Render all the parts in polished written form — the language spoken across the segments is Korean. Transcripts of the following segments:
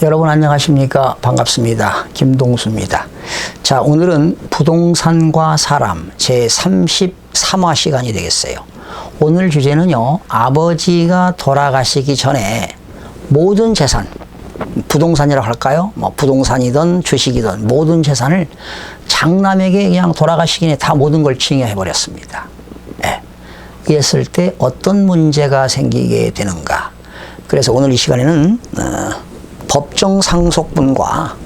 여러분 안녕하십니까? 반갑습니다. 김동수입니다. 자, 오늘은 부동산과 사람 제33화 시간이 되겠어요. 오늘 주제는요, 아버지가 돌아가시기 전에 모든 재산, 부동산이라고 할까요? 뭐 부동산이든 주식이든 모든 재산을 장남에게 그냥 돌아가시기 전에 다 모든 걸 증여해 버렸습니다. 예. 이랬을 때 어떤 문제가 생기게 되는가? 그래서 오늘 이 시간에는 법정 상속분과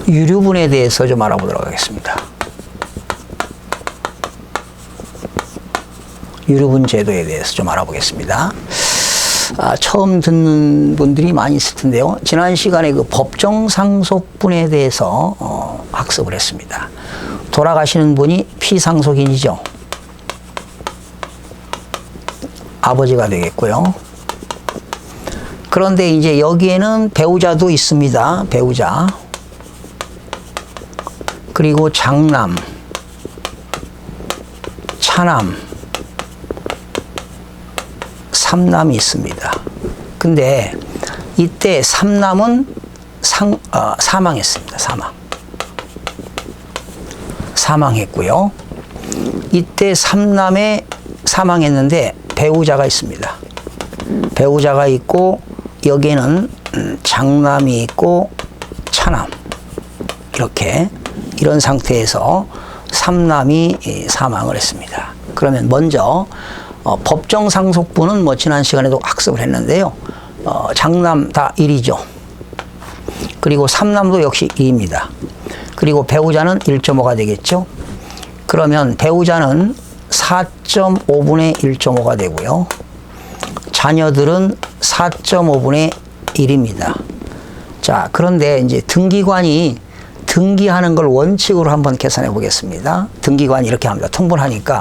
유류분에 대해서 좀 알아보도록 하겠습니다. 유류분 제도에 대해서 좀 알아보겠습니다. 처음 듣는 분들이 많이 있을 텐데요. 지난 시간에 그 법정 상속분에 대해서 학습을 했습니다. 돌아가시는 분이 피상속인이죠. 아버지가 되겠고요. 그런데 이제 여기에는 배우자도 있습니다. 배우자. 그리고 장남, 차남, 삼남이 있습니다. 근데 이때 삼남은 사망했습니다. 사망했고요. 이때 삼남에 사망했는데 배우자가 있습니다. 배우자가 있고 여기에는 장남이 있고 차남, 이런 상태에서 삼남이 사망을 했습니다. 그러면 먼저 법정 상속분은 뭐 지난 시간에도 학습을 했는데요. 장남 다 1이죠. 그리고 삼남도 역시 2입니다. 그리고 배우자는 1.5가 되겠죠. 그러면 배우자는 4.5분의 1.5가 되고요. 자녀들은 4.5분의 1입니다. 자, 그런데 이제 등기관이 등기하는 걸 원칙으로 한번 계산해 보겠습니다. 등기관이 이렇게 합니다. 통분하니까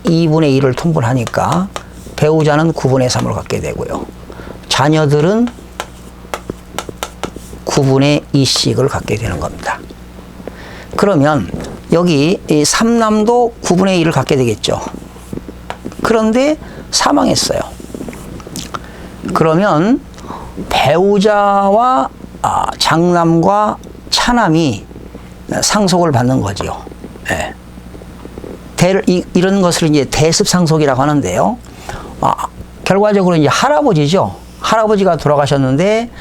2분의 1을 통분하니까 배우자는 9분의 3을 갖게 되고요. 자녀들은 9분의 2씩을 갖게 되는 겁니다. 그러면 여기 이 삼남도 9분의 1을 갖게 되겠죠. 그런데 사망했어요. 그러면 배우자와 장남과 차남이 상속을 받는 거지요. 예. 이런 것을 이제 대습상속이라고 하는데요. 결과적으로 이제 할아버지죠. 할아버지가 돌아가셨는데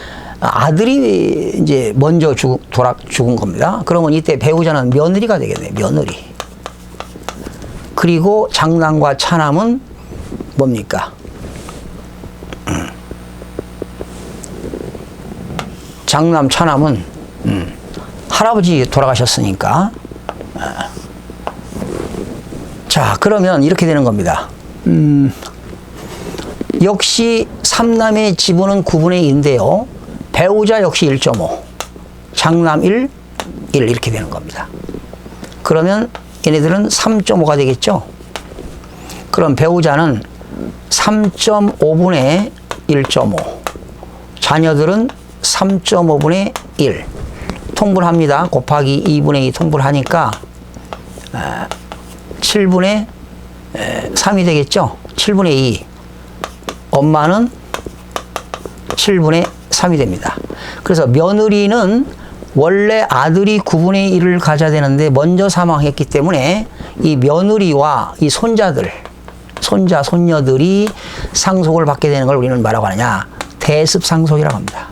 아들이 이제 먼저 죽은 겁니다. 그러면 이때 배우자는 며느리가 되겠네요. 며느리. 그리고 장남과 차남은 뭡니까? 장남, 차남은 할아버지 돌아가셨으니까. 자, 그러면 이렇게 되는 겁니다. 역시 삼남의 지분은 9분의 2인데요. 배우자 역시 1.5, 장남 1 이렇게 되는 겁니다. 그러면 얘네들은 3.5가 되겠죠. 그럼 배우자는 3.5분의 1.5, 자녀들은 3.5분의 1 통분합니다. 곱하기 2분의 2 통분하니까 7분의 3이 되겠죠. 7분의 2. 엄마는 7분의 3이 됩니다. 그래서 며느리는 원래 아들이 9분의 1을 가져야 되는데 먼저 사망했기 때문에 이 며느리와 이 손자들, 손자, 손녀들이 상속을 받게 되는 걸 우리는 뭐라고 하느냐? 대습상속이라고 합니다.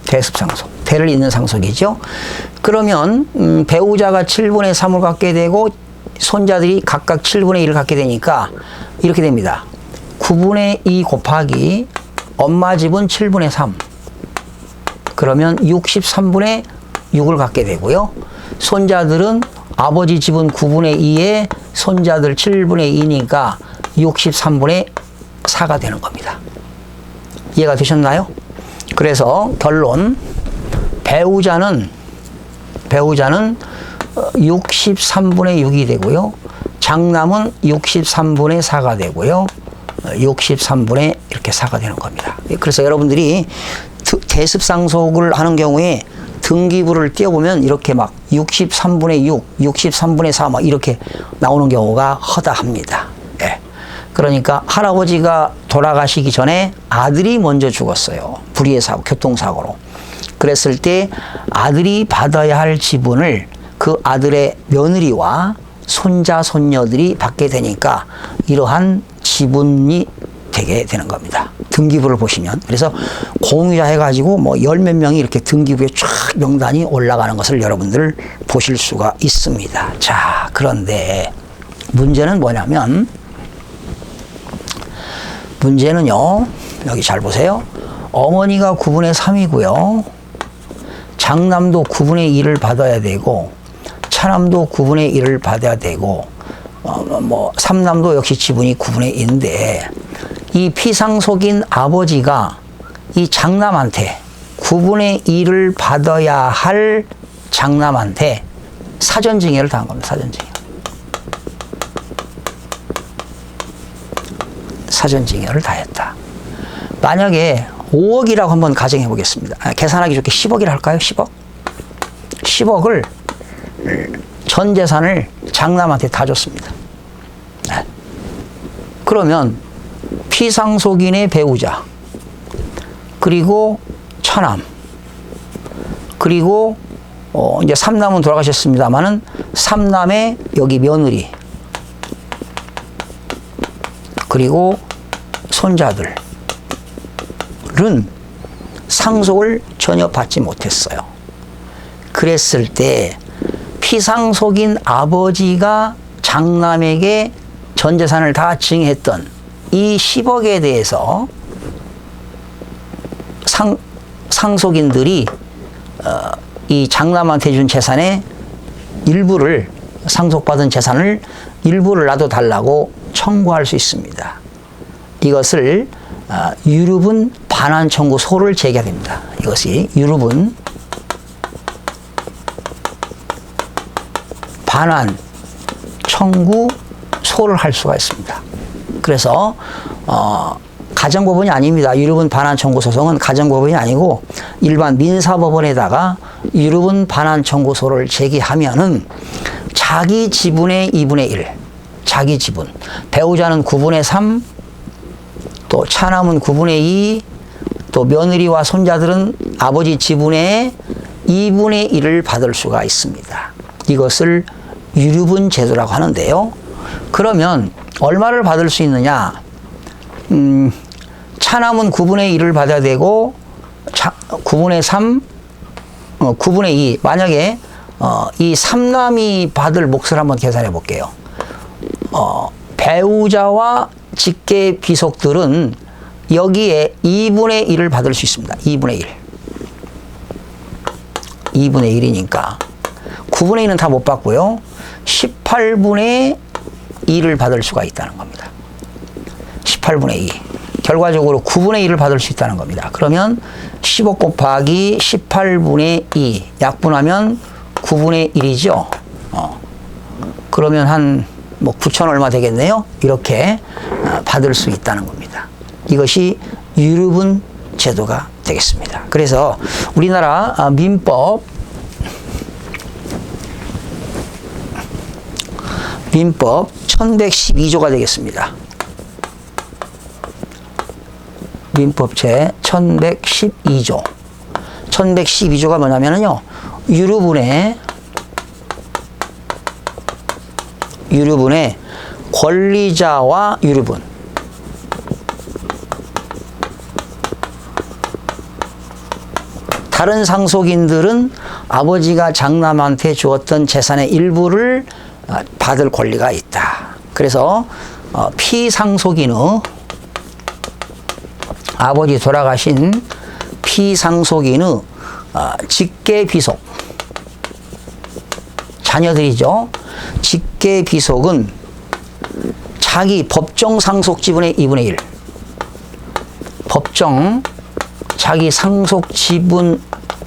대습상속. 대를 잇는 상속이죠. 그러면 배우자가 7분의 3을 갖게 되고 손자들이 각각 7분의 1을 갖게 되니까 이렇게 됩니다. 9분의 2 곱하기 엄마 집은 7분의 3. 그러면 63분의 6을 갖게 되고요. 손자들은 아버지 집은 9분의 2에 손자들 7분의 2니까 63분의 4가 되는 겁니다. 이해가 되셨나요? 그래서 결론, 배우자는 63분의 6이 되고요. 장남은 63분의 4가 되고요. 63분의 이렇게 4가 되는 겁니다. 그래서 여러분들이 대습상속을 하는 경우에 등기부를 띄워보면 이렇게 막 63분의 6, 63분의 4 막 이렇게 나오는 경우가 허다합니다. 예. 그러니까 할아버지가 돌아가시기 전에 아들이 먼저 죽었어요. 불의의 사고, 교통사고로. 그랬을 때 아들이 받아야 할 지분을 그 아들의 며느리와 손자, 손녀들이 받게 되니까 이러한 지분이 되게 되는 겁니다. 등기부를 보시면. 그래서 공유자 해가지고 뭐 열 몇 명이 이렇게 등기부에 쫙 명단이 올라가는 것을 여러분들 보실 수가 있습니다. 자, 그런데 문제는 뭐냐면, 문제는요, 여기 잘 보세요. 어머니가 9분의 3이고요. 장남도 9분의 1을 받아야 되고, 차남도 9분의 1을 받아야 되고, 삼남도 역시 지분이 9분의 1인데, 이 피상속인 아버지가 이 장남한테 9분의 1을 받아야 할 장남한테 사전증여를 당한 겁니다. 사전증여. 사전증여를 다했다. 만약에 5억이라고 한번 가정해 보겠습니다. 계산하기 좋게 10억이라 할까요? 10억? 10억을 전 재산을 장남한테 다 줬습니다. 네. 그러면 피상속인의 배우자, 그리고 차남, 그리고 이제 삼남은 돌아가셨습니다만은 삼남의 여기 며느리, 그리고 손자들은 상속을 전혀 받지 못했어요. 그랬을 때 피상속인 아버지가 장남에게 전 재산을 다 증여했던 이 10억에 대해서 상속인들이 이 장남한테 준 재산의 일부를, 상속받은 재산을 일부를 놔둬달라고 청구할 수 있습니다. 이것을 유류분 반환 청구소를 제기해야 됩니다. 이것이 유류분 반환 청구소를 할 수가 있습니다. 그래서 가정법원이 아닙니다. 유류분 반환 청구 소송은 가정법원이 아니고 일반 민사법원에다가 유류분 반환 청구소를 제기하면은 자기 지분의 2분의 1, 자기 지분, 배우자는 9분의 3, 또 차남은 9분의 2, 또 며느리와 손자들은 아버지 지분의 2분의 1을 받을 수가 있습니다. 이것을 유류분 제도라고 하는데요. 그러면 얼마를 받을 수 있느냐? 차남은 9분의 1을 받아야 되고 9분의 3, 9분의 2. 만약에 이 삼남이 받을 몫을 한번 계산해 볼게요. 배우자와 직계 비속들은 여기에 2분의 1을 받을 수 있습니다. 2분의 1. 2분의 1이니까 9분의 1은 다 못 받고요. 18분의 2를 받을 수가 있다는 겁니다. 18분의 2. 결과적으로 9분의 1을 받을 수 있다는 겁니다. 그러면 15 곱하기 18분의 2 약분하면 9분의 1이죠. 그러면 한 9천 얼마 되겠네요. 이렇게 받을 수 있다는 겁니다. 이것이 유류분 제도가 되겠습니다. 그래서 우리나라 민법 1112조가 되겠습니다. 민법 제 1112조. 1112조가 뭐냐면요. 유류분의 권리자와 유류분. 다른 상속인들은 아버지가 장남한테 주었던 재산의 일부를 받을 권리가 있다. 그래서 피상속인의 아버지 돌아가신 피상속인의 직계 비속 자녀들이죠. 직계 비속은 자기 법정 상속 지분의 2분의 1 법정 자기 상속 지분의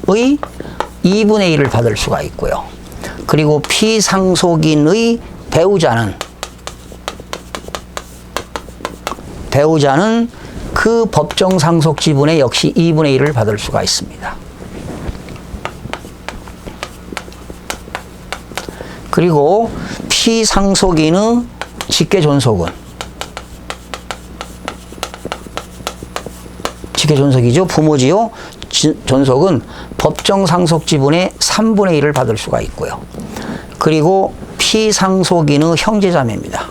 2분의 1을 받을 수가 있고요. 그리고 피상속인의 배우자는 그 법정 상속 지분의 역시 2분의 1을 받을 수가 있습니다. 그리고 피상속인의 직계존속은 직계존속이죠. 부모지요. 존속은 법정상속지분의 3분의 1을 받을 수가 있고요. 그리고 피상속인의 형제자매입니다.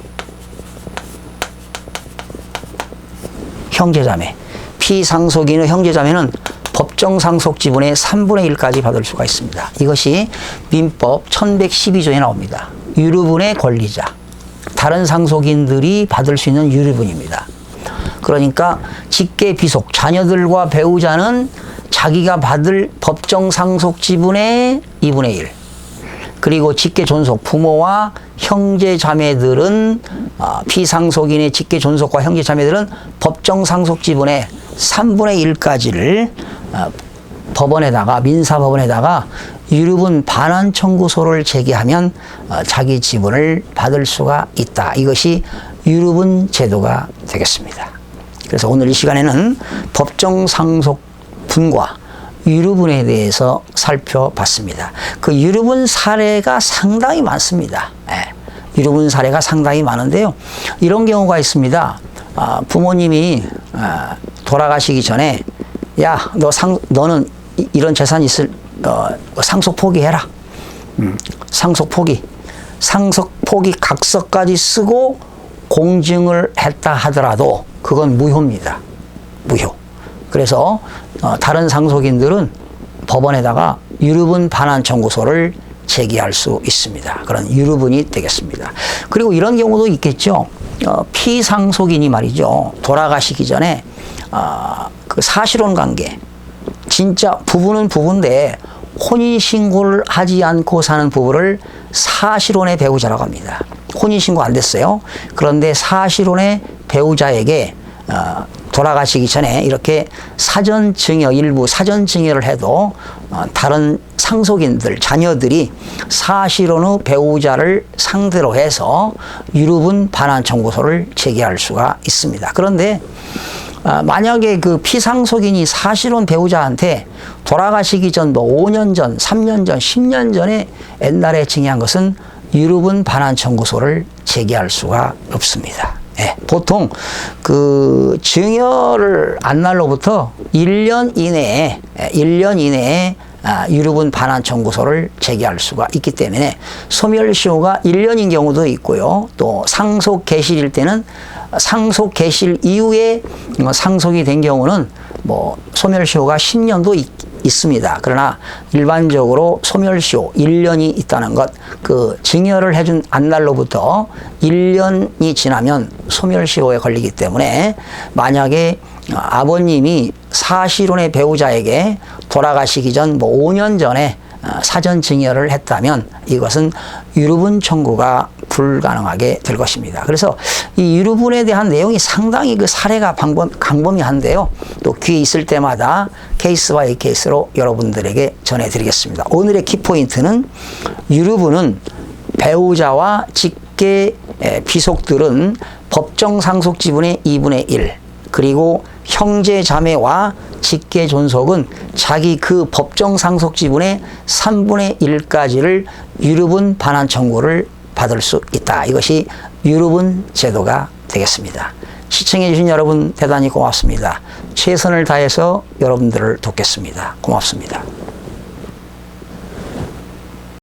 형제자매. 피상속인의 형제자매는 법정상속지분의 3분의 1까지 받을 수가 있습니다. 이것이 민법 1112조에 나옵니다. 유류분의 권리자. 다른 상속인들이 받을 수 있는 유류분입니다. 그러니까 직계 비속, 자녀들과 배우자는 자기가 받을 법정상속지분의 2분의 1. 그리고 직계존속, 부모와 형제자매들은 피상속인의 직계존속과 형제자매들은 법정상속지분의 3분의 1까지를 법원에다가 민사법원에다가 유류분 반환 청구소를 제기하면 자기 지분을 받을 수가 있다. 이것이 유류분 제도가 되겠습니다. 그래서 오늘 이 시간에는 법정상속분과 유류분에 대해서 살펴봤습니다. 그 유류분 사례가 상당히 많습니다. 유류분 사례가 상당히 많은데요. 이런 경우가 있습니다. 부모님이 돌아가시기 전에 야, 너는 이런 재산이 있을 상속 포기해라. 상속 포기. 상속 포기 각서까지 쓰고 공증을 했다 하더라도 그건 무효입니다. 무효. 그래서 다른 상속인들은 법원에다가 유류분 반환 청구소를 제기할 수 있습니다. 그런 유류분이 되겠습니다. 그리고 이런 경우도 있겠죠. 피상속인이 말이죠. 돌아가시기 전에 그 사실혼 관계, 진짜 부부는 부부인데 혼인신고를 하지 않고 사는 부부를 사실혼의 배우자라고 합니다. 혼인신고 안 됐어요. 그런데 사실혼의 배우자에게 돌아가시기 전에 이렇게 일부 사전 증여를 해도 다른 상속인들, 자녀들이 사실혼의 배우자를 상대로 해서 유류분 반환 청구소를 제기할 수가 있습니다. 그런데 만약에 그 피상속인이 사실혼 배우자한테 돌아가시기 전 5년 전, 3년 전, 10년 전에 옛날에 증여한 것은 유류분 반환 청구소를 제기할 수가 없습니다. 보통 그 증여를 한 날로부터 1년 이내에 유류분 반환 청구소를 제기할 수가 있기 때문에 소멸시효가 1년인 경우도 있고요. 또 상속 개시일 때는 상속 개시일 이후에 상속이 된 경우는 소멸시효가 10년도 있습니다. 그러나 일반적으로 소멸시효 1년이 있다는 것, 그 증여를 해준 안날로부터 1년이 지나면 소멸시효에 걸리기 때문에 만약에 아버님이 사실혼의 배우자에게 돌아가시기 전 5년 전에 사전 증여를 했다면 이것은 유류분 청구가 불가능하게 될 것입니다. 그래서 이 유류분에 대한 내용이 상당히 그 사례가 광범위한데요. 또 기회 있을 때마다 케이스 바이 케이스로 여러분들에게 전해드리겠습니다. 오늘의 키포인트는 유류분은 배우자와 직계 비속들은 법정 상속 지분의 2분의 1 그리고 형제 자매와 직계 존속은 자기 그 법정 상속 지분의 3분의 1까지를 유류분 반환 청구를 받을 수 있다. 이것이 유류분 제도가 되겠습니다. 시청해 주신 여러분 대단히 고맙습니다. 최선을 다해서 여러분들을 돕겠습니다. 고맙습니다.